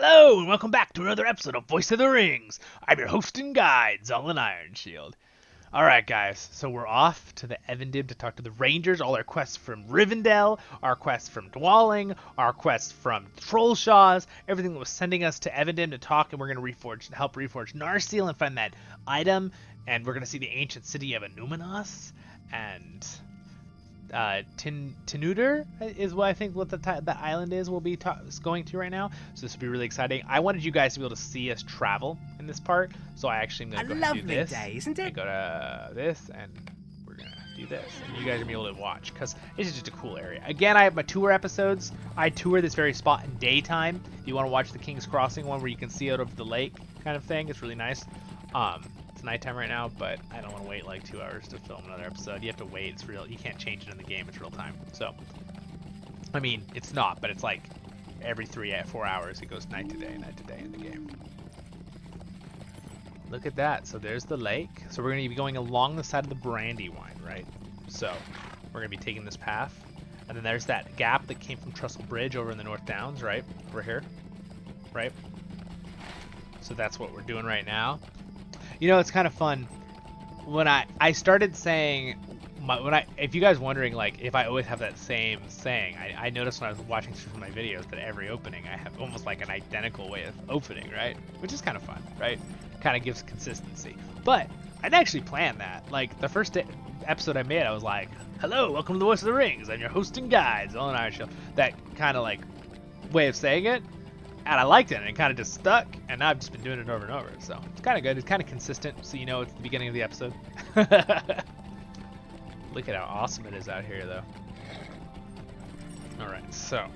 Hello, and welcome back to another episode of Voice of the Rings. I'm your host and guide, Zolan Ironshield. Alright, guys, so we're off to the Evandib to talk to the Rangers, all our quests from Rivendell, our quests from Dwalling, our quests from Trollshaws, everything that was sending us to Evandib to talk, and we're going to help reforge Narsil and find that item, and we're going to see the ancient city of Anuminos, and Tinuder is what I think what the island is we'll be going to right now. So this will be really exciting. I wanted you guys to be able to see us travel in this part, so I actually am going to go ahead and do this. Day, isn't it? And go to this, and we're going to do this. And you guys are going to be able to watch, because this is just a cool area. Again, I have my tour episodes. I tour this very spot in daytime. If you want to watch the King's Crossing one where you can see out of the lake kind of thing, it's really nice. It's nighttime right now, but I don't want to wait like 2 hours to film another episode. You have to wait. It's real. You can't change it in the game. It's real time. So, I mean, it's not, but it's like every 4 hours it goes night to day in the game. Look at that. So there's the lake. So we're going to be going along the side of the Brandywine, right? So we're going to be taking this path. And then there's that gap that came from Trestle Bridge over in the North Downs, right? Over here, right? So that's what we're doing right now. You know, it's kind of fun when I started saying if you guys wondering like if I always have that same saying, I noticed when I was watching through my videos that every opening I have almost like an identical way of opening, right? Which is kind of fun, right? Kind of gives consistency. But I'd actually planned that. Like the first episode I made, I was like, "Hello, welcome to the Voice of the Rings. I'm your host and guide, Zolan Ironshield." That kind of like way of saying it. And I liked it, and it kind of just stuck, and now I've just been doing it over and over, so it's kind of good. It's kind of consistent, so you know it's the beginning of the episode. Look at how awesome it is out here, though. Alright, so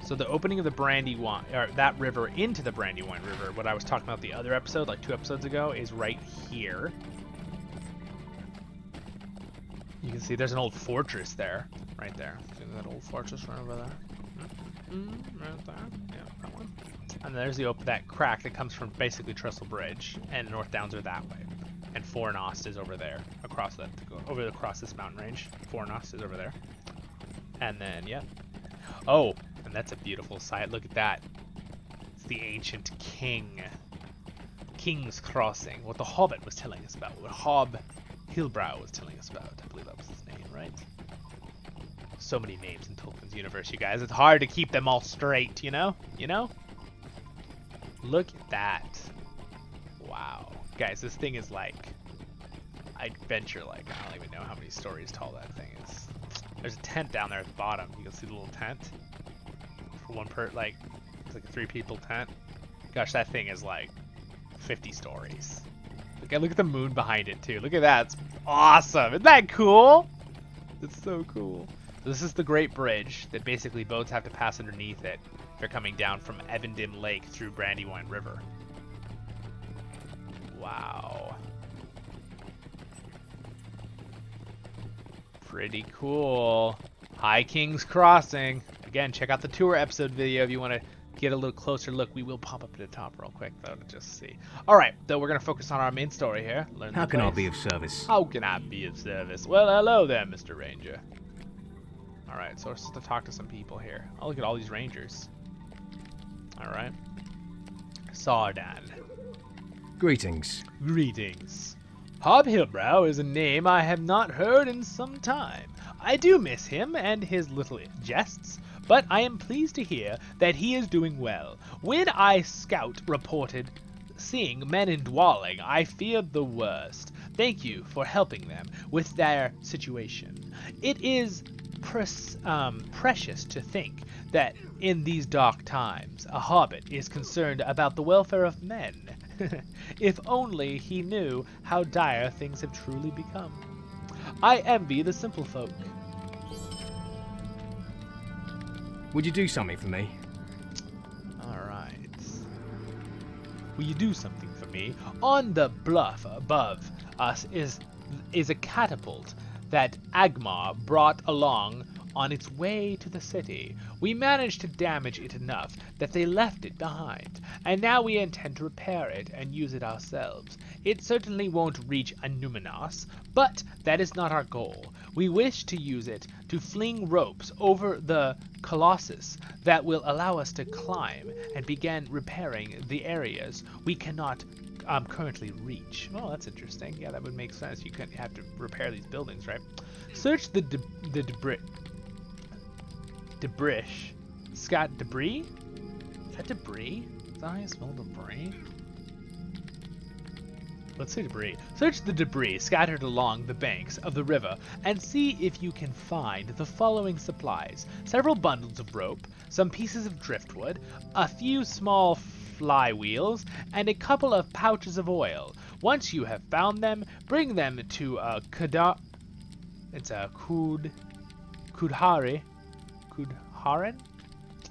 the opening of the Brandywine, or that river into the Brandywine River, what I was talking about the other episode, like 2 episodes ago, is right here. You can see there's an old fortress there, right there. See that old fortress right over there? Right there. Yeah, that one. And there's that crack that comes from basically Trestle Bridge, and North Downs are that way, and Fornost is over there, across this mountain range. Fornost is over there, and then yeah. Oh, and that's a beautiful sight. Look at that. It's the ancient King's Crossing. What the Hobbit was telling us about. What Hob Hillbrow was telling us about. I believe that was his name, right? So many names in Tolkien's universe, you guys. It's hard to keep them all straight, you know? Look at that. Wow. Guys, this thing is like, I'd venture like, I don't even know how many stories tall that thing is. There's a tent down there at the bottom. You can see the little tent. For one it's like a 3-people tent. Gosh, that thing is like 50 stories. Look at the moon behind it too. Look at that. It's awesome. Isn't that cool? It's so cool. This is the Great Bridge that basically boats have to pass underneath it if they're coming down from Evandib Lake through Brandywine River. Wow. Pretty cool. High King's Crossing. Again, check out the tour episode video if you want to get a little closer look. We will pop up at the top real quick, though, to just see. Alright, though we're going to focus on our main story here. How can I be of service? How can I be of service? Well, hello there, Mr. Ranger. Alright, so we're supposed to talk to some people here. Oh, look at all these rangers. Alright. Sardan. Greetings. Greetings. Hob Hillbrow is a name I have not heard in some time. I do miss him and his little jests, but I am pleased to hear that he is doing well. When I scout reported seeing men in Dwalling, I feared the worst. Thank you for helping them with their situation. It is precious to think that in these dark times a hobbit is concerned about the welfare of men. If only he knew how dire things have truly become. I envy the simple folk. Would you do something for me? Alright. Will you do something for me? On the bluff above us is a catapult that Agmar brought along on its way to the city. We managed to damage it enough that they left it behind, and now we intend to repair it and use it ourselves. It certainly won't reach Anuminos, but that is not our goal. We wish to use it to fling ropes over the Colossus that will allow us to climb and begin repairing the areas we cannot currently reach. Oh, that's interesting. Yeah, that would make sense. You couldn't have to repair these buildings, right? Search the debris. Scott, debris? Is that debris? Is that how you spell debris? Let's say debris. Search the debris scattered along the banks of the river and see if you can find the following supplies. Several bundles of rope, some pieces of driftwood, a few small flywheels, and a couple of pouches of oil. Once you have found them, bring them to Kudharen?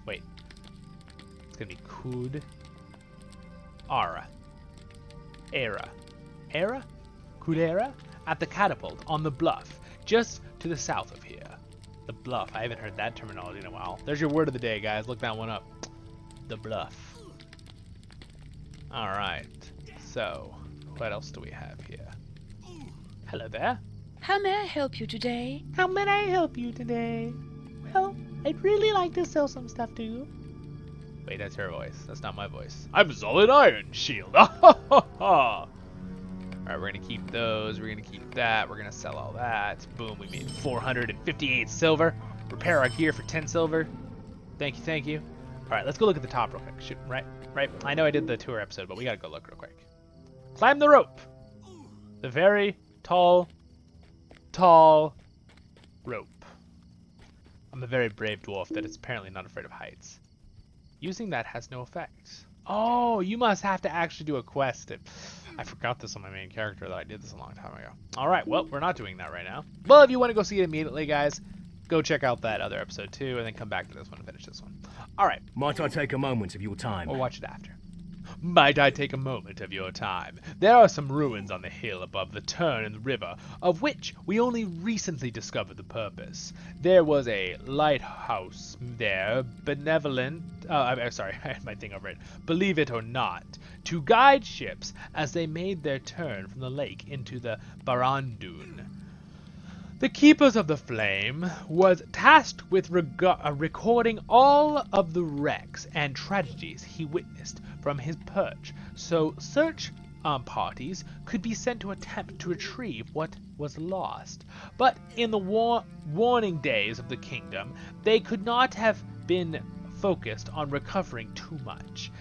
Wait. It's gonna be Kudera? At the catapult on the bluff, just to the south of here. The bluff. I haven't heard that terminology in a while. There's your word of the day, guys. Look that one up. The bluff. Alright. So, what else do we have here? Hello there. How may I help you today? How may I help you today? Well, I'd really like to sell some stuff to you. Wait, that's her voice. That's not my voice. I'm Solid Iron Shield. Alright, we're gonna keep those. We're gonna keep that. We're gonna sell all that. Boom, we made 458 silver. Repair our gear for 10 silver. Thank you, thank you. Alright, let's go look at the top real quick. Shoot, right? I know I did the tour episode, but we gotta go look real quick. Climb the rope. The very tall rope. I'm a very brave dwarf that is apparently not afraid of heights. Using that has no effect. Oh, you must have to actually do a quest. I forgot this on my main character that I did this a long time ago. Alright, well, we're not doing that right now. Well, if you want to go see it immediately, guys, go check out that other episode too, and then come back to this one and finish this one. Alright. Might I take a moment of your time? Or watch it after. Might I take a moment of your time? There are some ruins on the hill above the turn in the river, of which we only recently discovered the purpose. There was a lighthouse there, benevolent, sorry, I had my thing over it, believe it or not, to guide ships as they made their turn from the lake into the Barandun. The Keepers of the Flame was tasked with recording all of the wrecks and tragedies he witnessed from his perch, so search parties could be sent to attempt to retrieve what was lost. But in the warning days of the kingdom, they could not have been focused on recovering too much.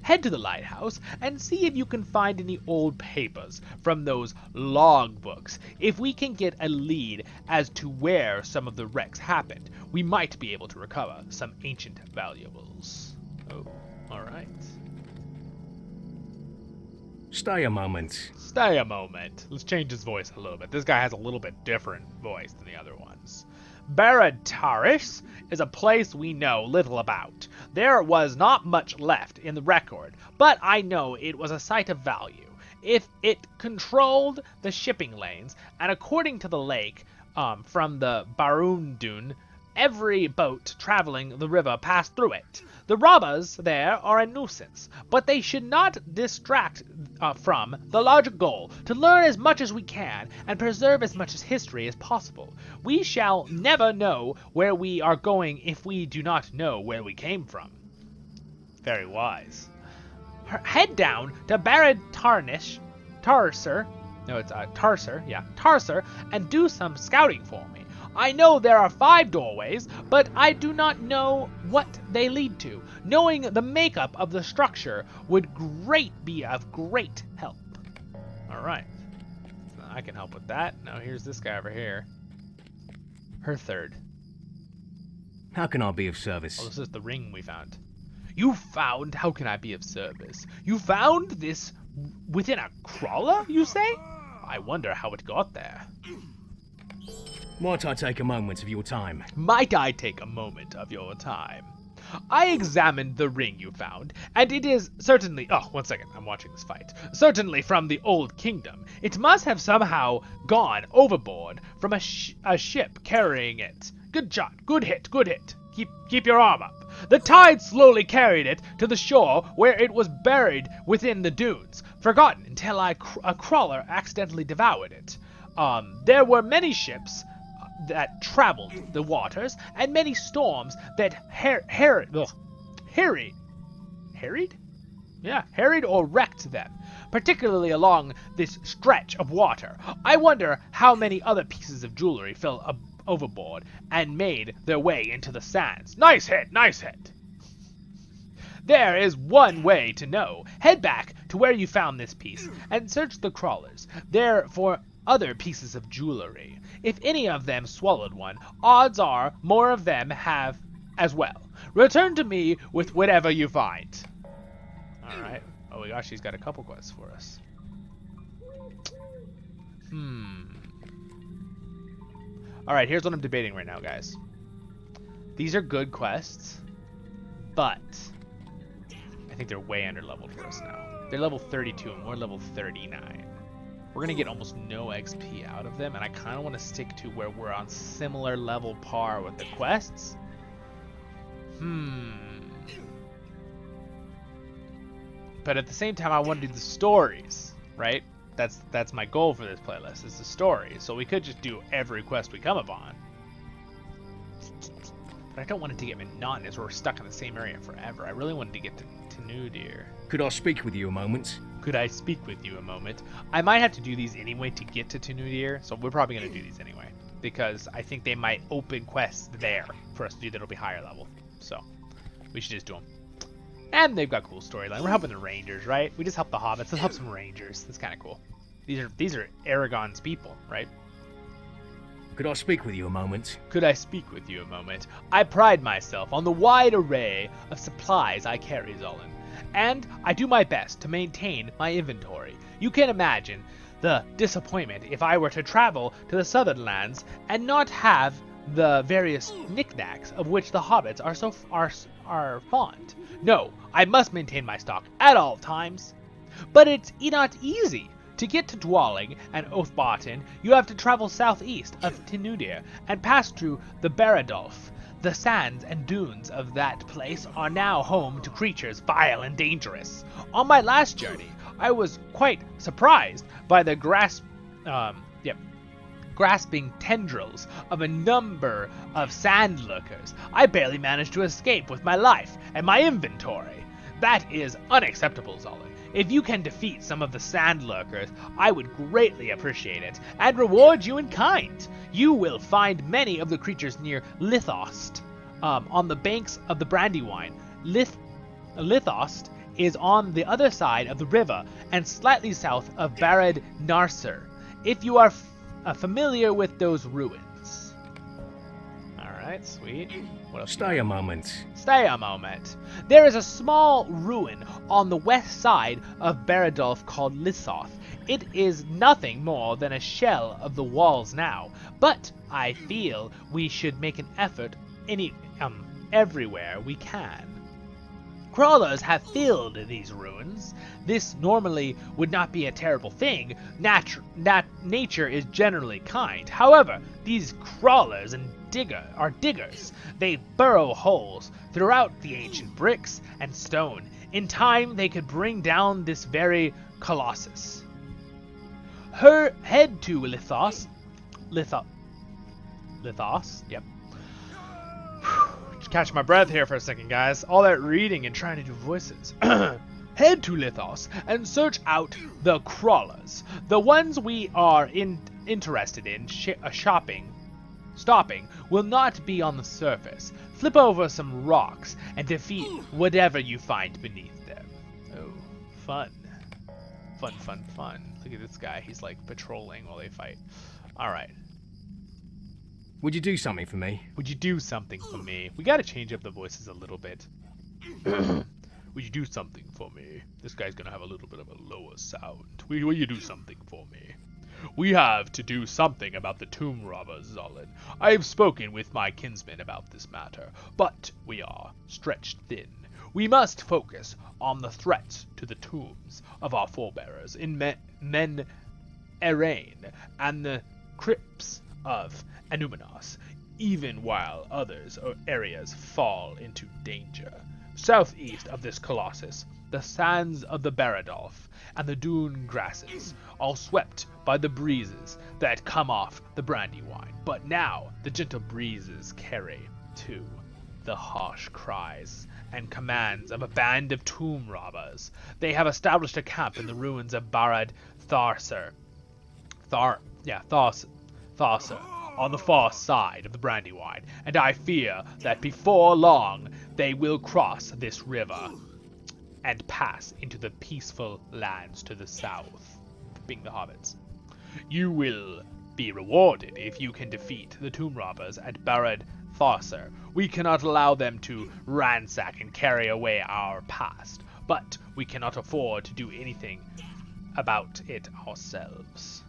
Head to the lighthouse and see if you can find any old papers from those log books. If we can get a lead as to where some of the wrecks happened, we might be able to recover some ancient valuables. Oh, alright. Stay a moment. Stay a moment. Let's change his voice a little bit. This guy has a little bit different voice than the other ones. Barataris is a place we know little about. There was not much left in the record, but I know it was a site of value. If it controlled the shipping lanes, and according to the lake from the Barundun, every boat traveling the river passed through it. The robbers there are a nuisance, but they should not distract from the larger goal, to learn as much as we can and preserve as much as history as possible. We shall never know where we are going if we do not know where we came from. Very wise. Head down to Tarser, and do some scouting for me. I know there are 5 doorways, but I do not know what they lead to. Knowing the makeup of the structure would be of great help. Alright. So I can help with that. Now here's this guy over here. Her third. How can I be of service? Oh, this is the ring we found. You found? How can I be of service? You found this within a crawler, you say? I wonder how it got there. Might I take a moment of your time? Might I take a moment of your time? I examined the ring you found, and it is certainly... Oh, one second, I'm watching this fight. Certainly from the Old Kingdom. It must have somehow gone overboard from a ship carrying it. Good shot. Good hit. Good hit. Keep your arm up. The tide slowly carried it to the shore where it was buried within the dunes, forgotten until a crawler accidentally devoured it. There were many ships that traveled the waters, and many storms that harried or wrecked them, particularly along this stretch of water. I wonder how many other pieces of jewelry fell overboard and made their way into the sands. Nice hit, nice hit. There is one way to know. Head back to where you found this piece and search the crawlers there for other pieces of jewelry. If any of them swallowed one, odds are more of them have as well. Return to me with whatever you find. Alright. Oh my gosh, she's got a couple quests for us. Alright, here's what I'm debating right now, guys. These are good quests, but I think they're way under-leveled for us now. They're level 32 and we're level 39. We're going to get almost no XP out of them, and I kind of want to stick to where we're on similar level par with the quests. But at the same time, I want to do the stories, right? That's my goal for this playlist, is the story. So we could just do every quest we come upon. But I don't want it to get monotonous where we're stuck in the same area forever. I really wanted to get to New Deer. Could I speak with you a moment? Could I speak with you a moment? I might have to do these anyway to get to Deer, so we're probably going to do these anyway. Because I think they might open quests there for us to do that'll be higher level. So, we should just do them. And they've got cool storyline. We're helping the Rangers, right? We just help the Hobbits. Let's help some Rangers. That's kind of cool. These are Aragon's people, right? Could I speak with you a moment? Could I speak with you a moment? I pride myself on the wide array of supplies I carry, Zolan, and I do my best to maintain my inventory. You can imagine the disappointment if I were to travel to the southern lands and not have the various knickknacks of which the hobbits are fond. No, I must maintain my stock at all times. But it's not easy. To get to Dwalling and Oathbarton, you have to travel southeast of Tinudir and pass through the Baradolf. The sands and dunes of that place are now home to creatures vile and dangerous. On my last journey, I was quite surprised by the grasping tendrils of a number of sand lurkers. I barely managed to escape with my life and my inventory. That is unacceptable, Zolan. If you can defeat some of the sand lurkers, I would greatly appreciate it, and reward you in kind. You will find many of the creatures near Lithost, on the banks of the Brandywine. Lithost is on the other side of the river, and slightly south of Barad Narsur, if you are familiar with those ruins. Alright, sweet. What else? Stay a moment. Stay a moment. There is a small ruin on the west side of Baradolf called Lissoth. It is nothing more than a shell of the walls now, but I feel we should make an effort everywhere we can. Crawlers have filled these ruins. This normally would not be a terrible thing. Nature is generally kind. However, these crawlers are diggers. They burrow holes throughout the ancient bricks and stone. In time, they could bring down this very colossus. Head to Lithos. Yep. Just catch my breath here for a second, guys. All that reading and trying to do voices. Head to Lithos and search out the crawlers. The ones we are interested in stopping will not be on the surface. Flip over some rocks and defeat whatever you find beneath them. Oh, fun. Fun. Look at this guy. He's like patrolling while they fight. Alright. Would you do something for me? Would you do something for me? We gotta change up the voices a little bit. Would you do something for me? This guy's gonna have a little bit of a lower sound. Will you do something for me? We have to do something about the tomb robbers, Zolan. I have spoken with my kinsmen about this matter, but we are stretched thin. We must focus on the threats to the tombs of our forebearers in Men Erain and the crypts of Anuminos. even while others or areas fall into danger. Southeast of this colossus, the sands of the Baradolf and the dune grasses, all swept by the breezes that come off the Brandywine. But now the gentle breezes carry, too, the harsh cries and commands of a band of tomb robbers. They have established a camp in the ruins of Barad Tharser. Tharser, on the far side of the Brandywine, and I fear that before long they will cross this river and pass into the peaceful lands to the south, being the hobbits. You will be rewarded if you can defeat the tomb robbers at Barad Tharser. We cannot allow them to ransack and carry away our past, but we cannot afford to do anything about it ourselves.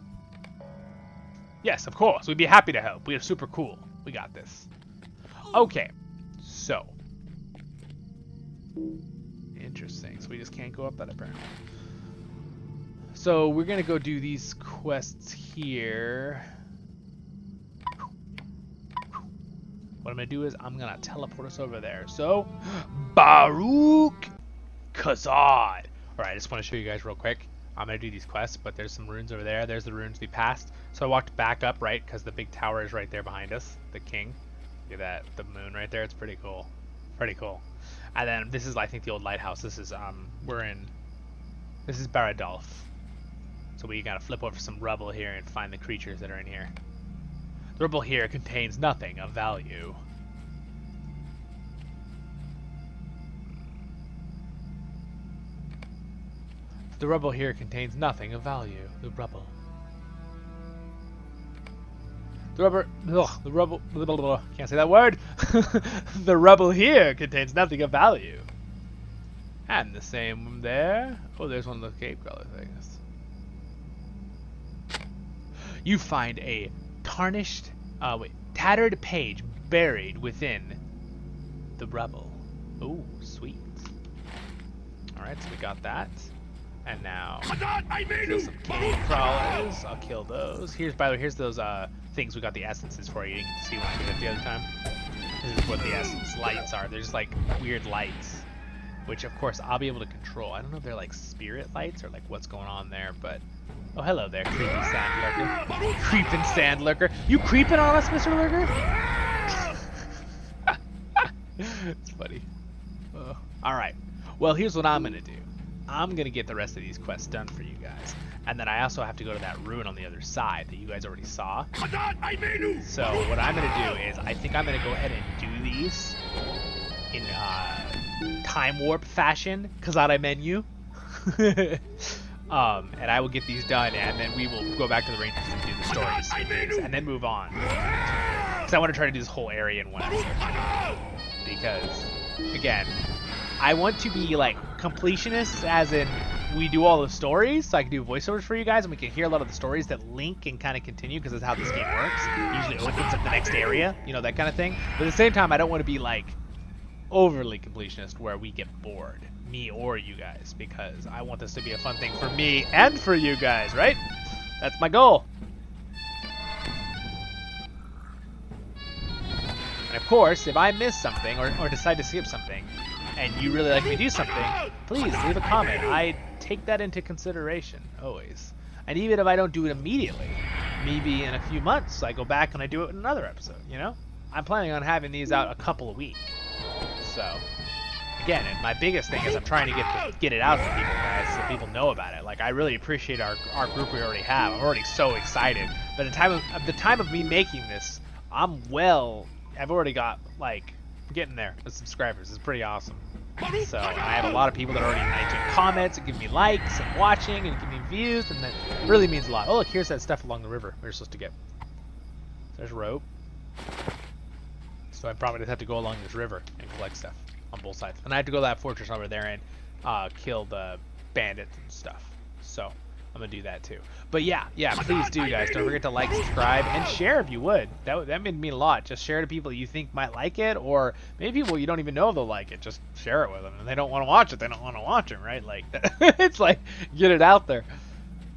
Yes, of course, we'd be happy to help. We are super cool. We got this. Okay, so. Interesting, so we just can't go up that apparently. So we're gonna go do these quests here. What I'm gonna do is I'm gonna teleport us over there. So, Baruch Khazad. Alright, I just want to show you guys real quick. I'm gonna do these quests, but there's some runes over there. There's the runes we passed. So I walked back up, right, because the big tower is right there behind us, the king. Look at that, the moon right there. It's pretty cool. Pretty cool. And then this is, I think, the old lighthouse. This is this is Baradolf. So we gotta flip over some rubble here and find the creatures that are in here. The rubble here contains nothing of value. The rubble here contains nothing of value. The rubble. The rubble, blah, blah, blah, can't say that word. The rubble here contains nothing of value. And the same there. Oh, there's one of those cave crawler things. You find a tattered page buried within the rubble. Oh, sweet. Alright, so we got that. And now, kill some cave crawlers. I'll kill those. Here's, by the way, here's those things we got the essences for. You didn't get to see when I did it the other time. This is what the essence lights are. They're just like weird lights, which of course I'll be able to control. I don't know if they're like spirit lights or like what's going on there, but oh, hello there, creepy sand lurker. Creeping sand lurker. You creeping on us, Mr. Lurker? It's funny. Oh. All right. Well, here's what I'm gonna do. I'm gonna get the rest of these quests done for you guys, and then I also have to go to that ruin on the other side that you guys already saw. So what I'm gonna do is I think I'm gonna go ahead and do these in time warp fashion, Kazada menu. And I will get these done, and then we will go back to the Rangers and do the stories with these, and then move on. Because I want to try to do this whole area in one episode. Because, again, I want to be like completionists, as in we do all the stories, so I can do voiceovers for you guys, and we can hear a lot of the stories that link and kind of continue, because that's how this game works. It usually opens up the next area, you know, that kind of thing. But at the same time, I don't want to be like overly completionist where we get bored, me or you guys, because I want this to be a fun thing for me and for you guys, right? That's my goal. And of course, if I miss something or decide to skip something, and you really like me to do something, please leave a comment. I take that into consideration, always. And even if I don't do it immediately, maybe in a few months, I go back and I do it in another episode, you know? I'm planning on having these out a couple a week. So, again, and my biggest thing is I'm trying to get it out to people, guys, so people know about it. Like, I really appreciate our group we already have. I'm already so excited. But at the time of me making this, I've already got, like, getting there with subscribers. It's pretty awesome. So, I have a lot of people that are already making comments and giving me likes and watching and giving me views, and that really means a lot. Oh, look, here's that stuff along the river we're supposed to get. There's rope. So I probably just have to go along this river and collect stuff on both sides. And I have to go to that fortress over there and kill the bandits and stuff. So I'm going to do that too. But yeah, please do, guys. Don't forget to like, subscribe, and share if you would. That would mean a lot. Just share to people you think might like it, or maybe people you don't even know they'll like it. Just share it with them. And they don't want to watch it, they don't want to watch it, right? Like, it's like, get it out there.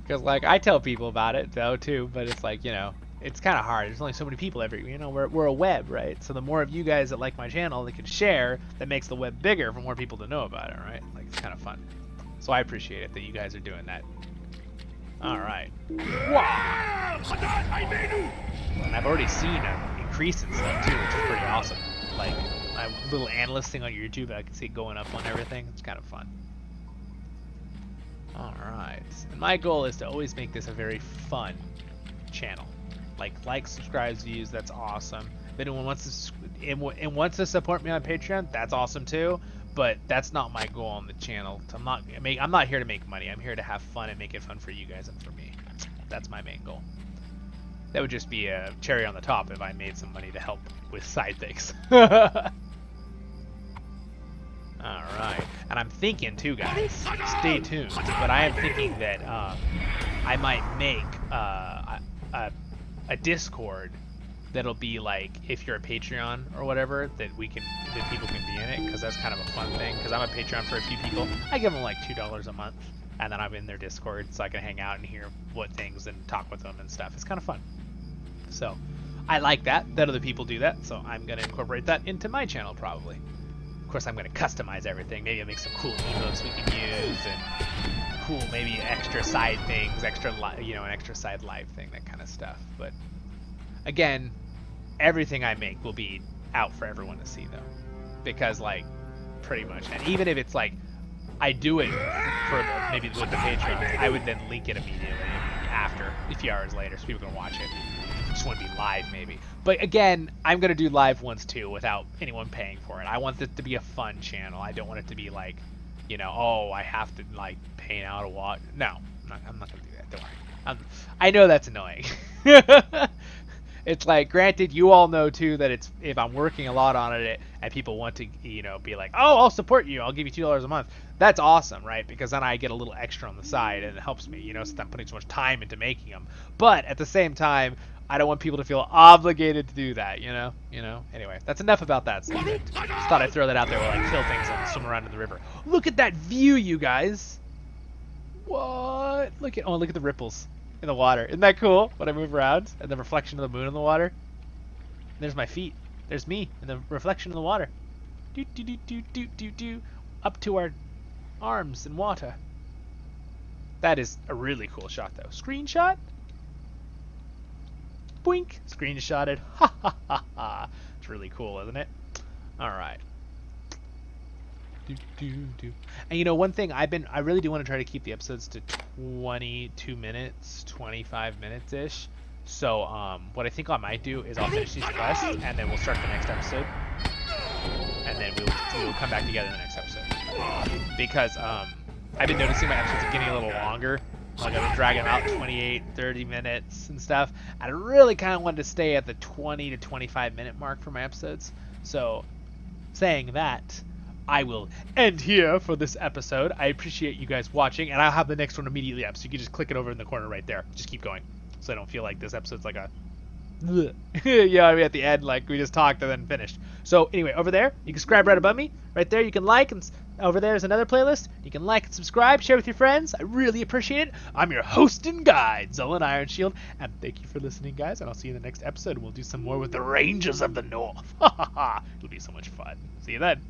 Because, like, I tell people about it, though, too. But it's like, you know, it's kind of hard. There's only so many people we're a web, right? So the more of you guys that like my channel that can share, that makes the web bigger for more people to know about it, right? Like, it's kind of fun. So I appreciate it that you guys are doing that. All right. Wow. And I've already seen an increase in stuff too, which is pretty awesome. Like, my little analyst thing on YouTube, I can see it going up on everything. It's kind of fun. All right. And my goal is to always make this a very fun channel. Like, subscribes, views, that's awesome. If anyone wants to support me on Patreon, that's awesome too. But that's not my goal on the channel. I'm not here to make money. I'm here to have fun and make it fun for you guys and for me. That's my main goal. That would just be a cherry on the top if I made some money to help with side things. Alright. And I'm thinking too, guys, stay tuned, but I am thinking that I might make a Discord that'll be like, if you're a Patreon or whatever, that people can be in it, because that's kind of a fun thing. Because I'm a Patreon for a few people. I give them like $2 a month, and then I'm in their Discord so I can hang out and hear what things and talk with them and stuff. It's kind of fun. So I like that other people do that, so I'm going to incorporate that into my channel probably. Of course, I'm going to customize everything. Maybe I'll make some cool emotes we can use, and cool maybe extra side things, an extra side live thing, that kind of stuff. But again, everything I make will be out for everyone to see though, because like, pretty much, and even if it's like I do it for maybe with the Patreon, I would then link it immediately after, a few hours later, so people can watch it. Just want to be live maybe. But again, I'm gonna do live ones too without anyone paying for it. I want this to be a fun channel. I don't want it to be like, oh, I have to like pay out a watch. No, I'm not gonna do that. Don't worry. I know that's annoying. It's like, granted, you all know too that it's, if I'm working a lot on it and people want to, be like, oh, I'll support you, I'll give you $2 a month. That's awesome, right? Because then I get a little extra on the side and it helps me, since I'm putting so much time into making them. But at the same time, I don't want people to feel obligated to do that, Anyway, that's enough about that subject. Just thought I'd throw that out there while I kill things and swim around in the river. Look at that view, you guys. What? Look at the ripples in the water. Isn't that cool when I move around and the reflection of the moon in the water? There's my feet. There's me and the reflection in the water. Do do do do do do do, up to our arms in water. That is a really cool shot though. Screenshot? Boink! Screenshotted. Ha ha ha ha. It's really cool, isn't it? Alright. And one thing I really do want to try to keep the episodes to 22 minutes, 25 minutes ish. So what I think I might do is I'll finish these quests and then we'll start the next episode, and then we'll come back together in the next episode. Because I've been noticing my episodes are getting a little longer. Like, I've been dragging them out 28, 30 minutes and stuff. I really kind of wanted to stay at the 20 to 25 minute mark for my episodes. So saying that, I will end here for this episode. I appreciate you guys watching, and I'll have the next one immediately up, so you can just click it over in the corner right there. Just keep going, so I don't feel like this episode's like a yeah, I mean, at the end, like, we just talked and then finished. So anyway, over there, you can subscribe right above me. Right there, you can like, and over there is another playlist. You can like and subscribe, share with your friends. I really appreciate it. I'm your host and guide, Zolan Ironshield, and thank you for listening, guys, and I'll see you in the next episode, and we'll do some more with the Rangers of the North. It'll be so much fun. See you then.